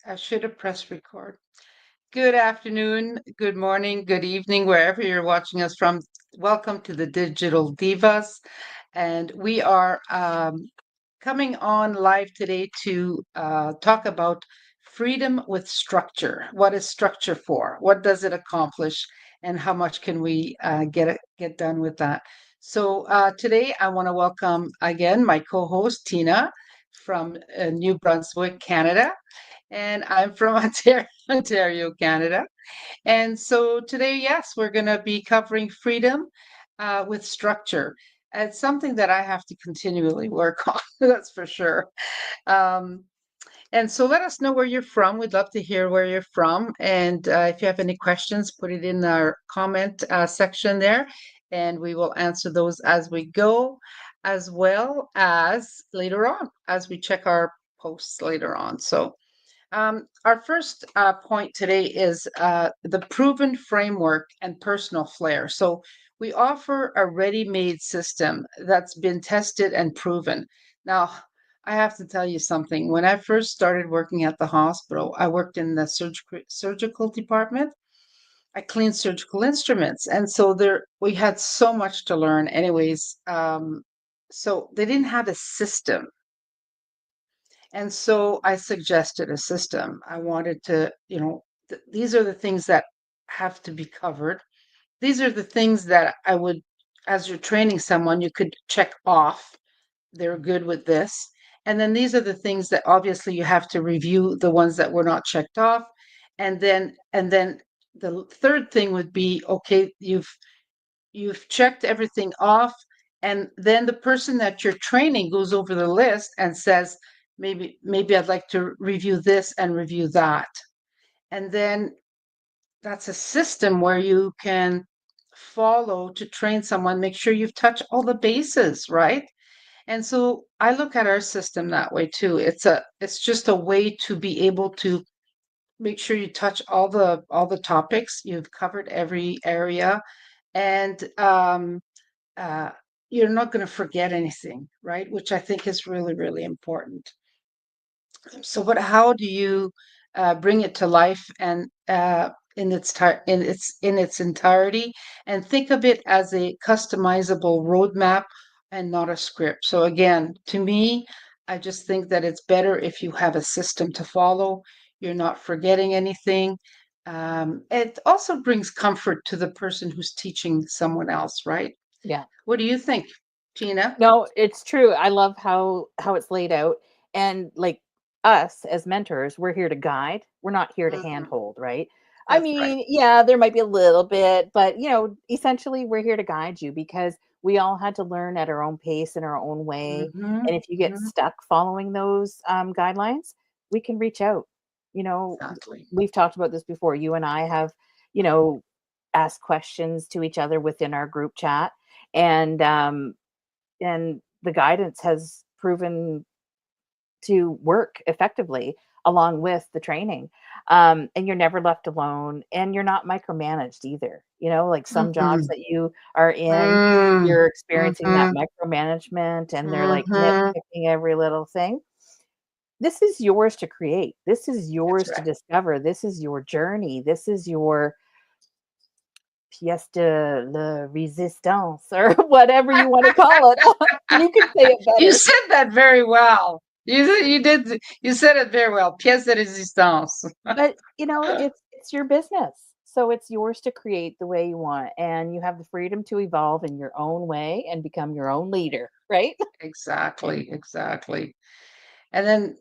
I should have pressed record. Good afternoon, good morning, good evening, wherever you're watching us from. Welcome to the Digital Divas. And we are coming on live today to talk about freedom with structure. What is structure for? What does it accomplish? And how much can we get done with that? So today I want to welcome again my co-host Tina from New Brunswick, Canada, and I'm from Ontario, Canada. And so today, yes, we're going to be covering freedom with structure. It's something that I have to continually work on, that's for sure. Um, and so let us know where you're from. We'd love to hear where you're from. And if you have any questions, put it in our comment section there, and we will answer those as we go, as well as later on, as we check our posts later on. So our first point today is the proven framework and personal flair. So we offer a ready-made system that's been tested and proven. Now, I have to tell you something. When I first started working at the hospital, I worked in the surgical department. I cleaned surgical instruments, and so there we had so much to learn. Anyways, so they didn't have a system, and so I suggested a system. I wanted to, these are the things that have to be covered. These are the things that I would, as you're training someone, you could check off. They're good with this. And then these are the things that obviously you have to review the ones that were not checked off. And then the third thing would be, okay, you've checked everything off, and then the person that you're training goes over the list and says, maybe I'd like to review this and review that. And then that's a system where you can follow to train someone, make sure you've touched all the bases, right? And so I look at our system that way too. It's just a way to be able to make sure you touch all the topics, you've covered every area, and uh, you're not going to forget anything, right? Which I think is really, really important. So, how do you bring it to life and in its entirety, and think of it as a customizable roadmap and not a script? So again, to me, I just think that it's better if you have a system to follow. You're not forgetting anything. It also brings comfort to the person who's teaching someone else, right? Yeah. What do you think, Gina? No, it's true. I love how it's laid out. And like us as mentors, we're here to guide. We're not here to Mhm. handhold, right? I That's right. mean, yeah, there might be a little bit, but essentially we're here to guide you because we all had to learn at our own pace in our own way. Hmm. And if you get stuck following those guidelines, we can reach out. You know, Exactly. we've talked about this before. You and I have, you know, asked questions to each other within our group chat. And the guidance has proven to work effectively along with the training. And you're never left alone, and you're not micromanaged either. Like some jobs Mm-mm. that you are in, Mm. you're experiencing that Mhm. micromanagement and they're like Mhm. nitpicking every little thing. This is yours to create. This is That's yours to right. discover. This is your journey. This is your pièce de la résistance or whatever you want to call it. You can say it You better. said that very well. You said it very well. Pièce de résistance. But, it's your business. So it's yours to create the way you want, and you have the freedom to evolve in your own way and become your own leader, right? Exactly, exactly. And then,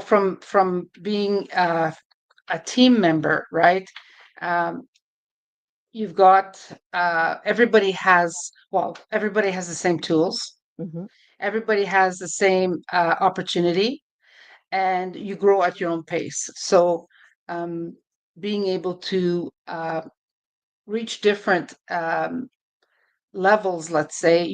from being a team member, right? Um, you've got everybody has the same tools. Mhm. Everybody has the same opportunity, and you grow at your own pace. So, um, being able to reach different levels, let's say,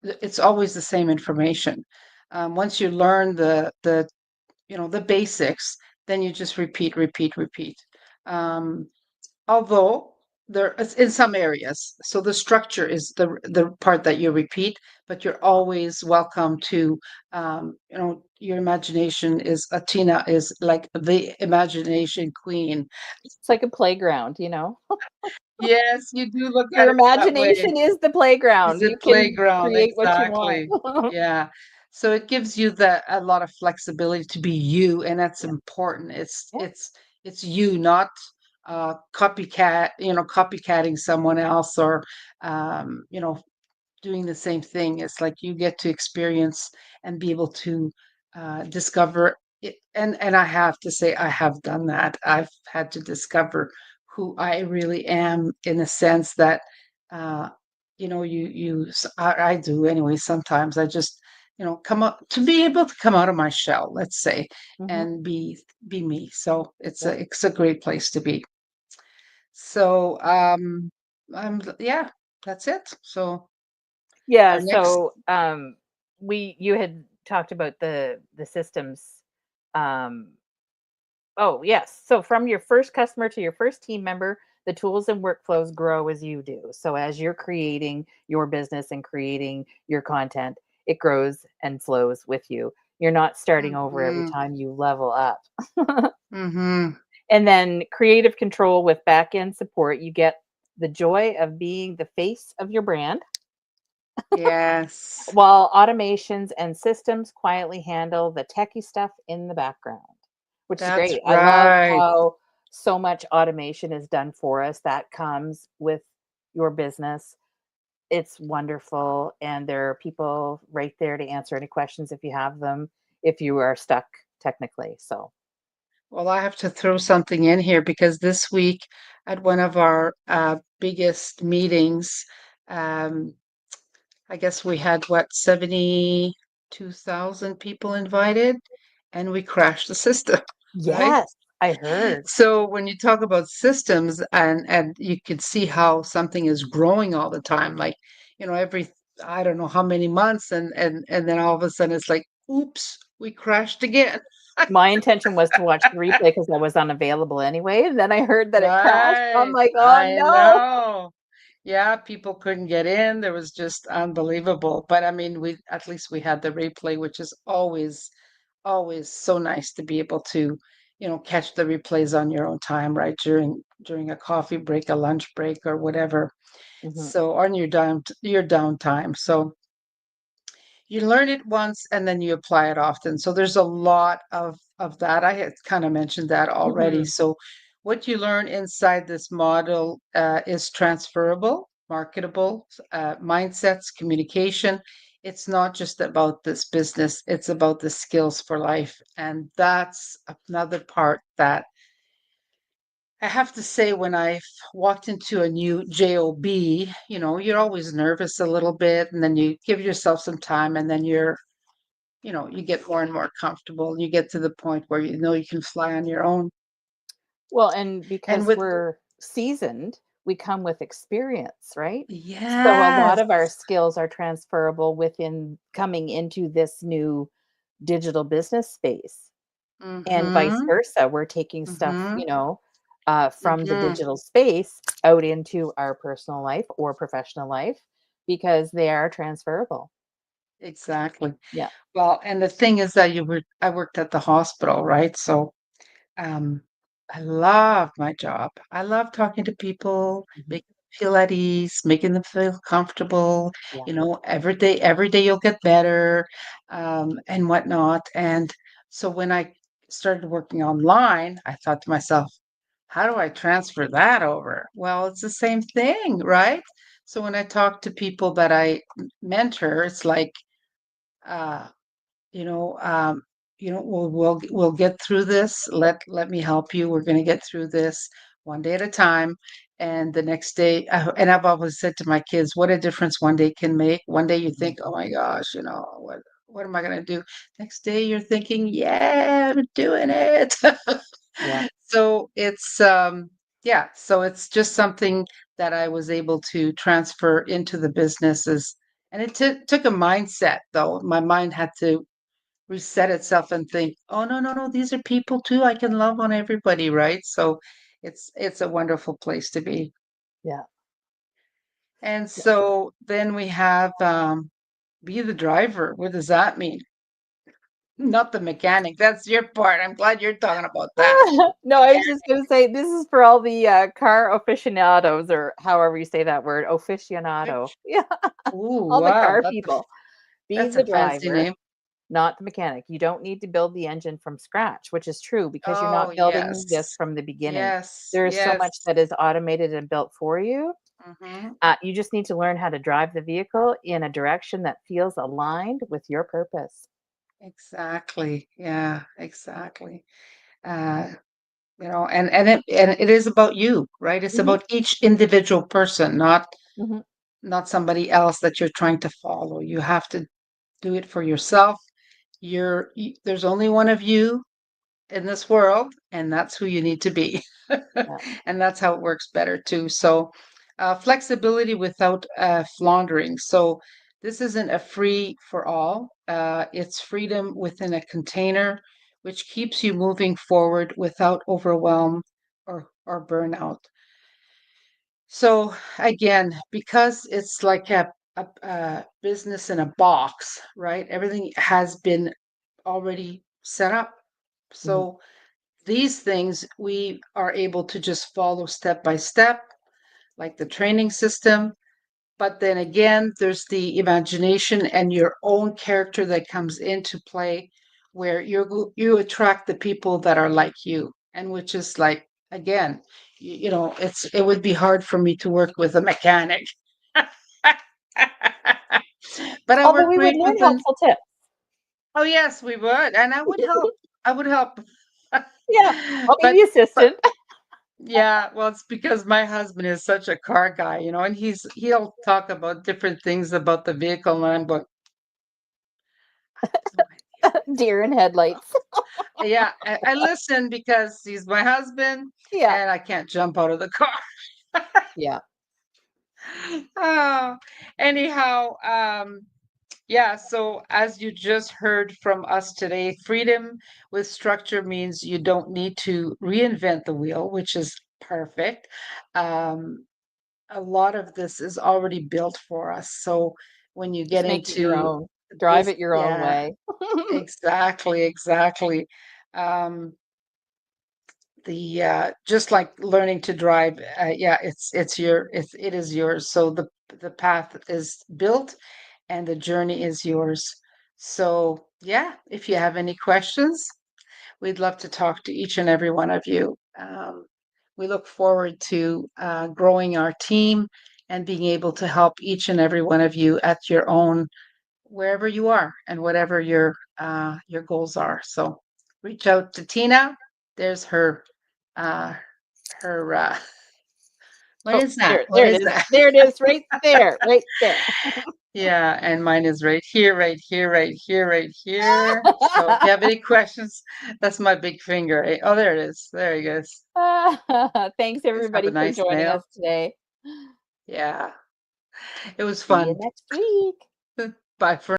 it's always the same information. Once you learn the basics, then you just repeat, repeat, repeat. Um, although it's in some areas. So the structure is the part that you repeat, but you're always welcome to, your imagination is Atina is like the imagination queen. It's like a playground, you know? Yes, you do look at Your it that way. imagination is the Is playground. the You can playground, create what you want. exactly. Yeah. So it gives you the a lot of flexibility to be you, and that's Yeah, important. It's yeah. it's it's you, not copycatting someone else or doing the same thing. It's like you get to experience and be able to discover it. And I have to say, I have done that. I've had to discover who I really am in a sense that, uh, I do anyway. Sometimes I just, come up to be able to come out of my shell, let's say, Mhm. and be me. So Yeah. it's a great place to be. So, yeah, that's it. So Yeah, our next. so, you had talked about the systems, um oh, yes. So from your first customer to your first team member, the tools and workflows grow as you do. So as you're creating your business and creating your content, it grows and flows with you. You're not starting over every Mhm, time you level up. mhm. And then creative control with back end support, you get the joy of being the face of your brand, Yes, while automations and systems quietly handle the techie stuff in the background, which is that's great. I love right. how so much automation is done for us that comes with your business. It's wonderful. And there are people right there to answer any questions if you have them, if you are stuck technically. So, Well, I have to throw something in here because this week at one of our biggest meetings, um, I guess we had what, 72,000 people invited, and we crashed the system, right? yes, I heard. So when you talk about systems and you could see how something is growing all the time, like, every I don't know how many months and then all of a sudden it's like, oops, we crashed again. My intention was to watch the replay because I was unavailable anyway. And then I heard that it crashed. I'm Right. like, oh I no. know. Yeah, people couldn't get in. There was just unbelievable. But I mean, we at least we had the replay, which is always so nice to be able to, catch the replays on your own time, right? During a coffee break, a lunch break, or whatever. Mhm, So on your downtime. So you learn it once and then you apply it often. So there's a lot of that. I had kind of mentioned that already. mhm. So what you learn inside this model is transferable, marketable, mindsets, communication. It's not just about this business, it's about the skills for life. And that's another part that I have to say, when I've walked into a new job, you're always nervous a little bit, and then you give yourself some time, and then you get more and more comfortable. You get to the point where you know you can fly on your own. Well, and And because with we're seasoned, we come with experience, right? So a lot yes, of our skills are transferable within coming into this new digital business space. And vice mm-hmm, versa. We're taking stuff, mm-hmm, from the mm-hmm, digital space out into our personal life or professional life because they are transferable. exactly. Yeah. Well, and the thing is that I worked at the hospital, right? So Um, I love my job. I love talking to people, Mhm. making them feel at ease, making them feel comfortable. Yeah. Every day you'll get better, and whatnot. And so when I started working online, I thought to myself, how do I transfer that over? Well, it's the same thing, right? So when I talk to people that I mentor, it's like, uh, you know, um, we'll get through this. Let me help you. We're going to get through this one day at a time. And the next day, and I've always said to my kids, what a difference one day can make. One day you think, oh Mhm. my gosh, what am I going to do? Next day you're thinking, yeah, I'm doing it. Yeah. So yeah, so it's just something that I was able to transfer into the businesses. And it took a mindset, though. My mind had to reset itself and think, "Oh, no, no, no, these are people too. I can love on everybody," right? So it's a wonderful place to be. Yeah. And Yeah. so then we have be the driver. What does that mean? Not the mechanic. That's your part. I'm glad you're talking about that. No, I was just gonna say this is for all the car aficionados, or however you say that word, aficionado. Which, Yeah, ooh, all the wow, car people. Be that's the a fancy driver, name. not the mechanic. You don't need to build the engine from scratch, which is true because you're Oh, not building this yes. from the beginning. Yes, There is so yes. much that is automated and built for you. Hmm. You just need to learn how to drive the vehicle in a direction that feels aligned with your purpose. Exactly. Yeah, exactly. Uh, and it is about you, right? It's Hmm. about each individual person, not Hmm. not somebody else that you're trying to follow. You have to do it for yourself. There's only one of you in this world, and that's who you need to be. Yeah. And that's how it works better too. So, flexibility without floundering. So, this isn't a free for all. It's freedom within a container, which keeps you moving forward without overwhelm or burnout. So again, because it's like a business in a box, right? Everything has been already set up. Hmm. So these things we are able to just follow step by step, like the training system. But then again, there's the imagination and your own character that comes into play, where you attract the people that are like you, and which is like again, it would be hard for me to work with a mechanic, but I Although work we would great learn with an. helpful tips. Oh yes, we would, and I would help. I would help. Yeah, I'll be but the but assistant. yeah, well, it's because my husband is such a car guy, and he'll talk about different things about the vehicle, and I'm going, I have no Deer in headlights. idea. Yeah, I listen because he's my husband, Yeah. and I can't jump out of the car. Yeah. Oh, anyhow, yeah, so as you just heard from us today, freedom with structure means you don't need to reinvent the wheel, which is perfect. Um, a lot of this is already built for us. So when you get Just make it your into own. Drive this, it your own yeah, way. exactly, exactly. Um, the just like learning to drive, yeah, it is yours. So the path is built and the journey is yours. So yeah, if you have any questions, we'd love to talk to each and every one of you. We look forward to growing our team and being able to help each and every one of you at your own, wherever you are and whatever your goals are. So reach out to Tina. There's uh, her. What Oh, is that? there, What there it is is. that? There it is, right there, right there. Yeah, and mine is right here, right here, right here, right here. So if you have any questions, that's my big finger. Oh, there it is. There he goes. Thanks Guys have a everybody for nice joining nail. us today. Yeah, it was See you fun. next week. Bye for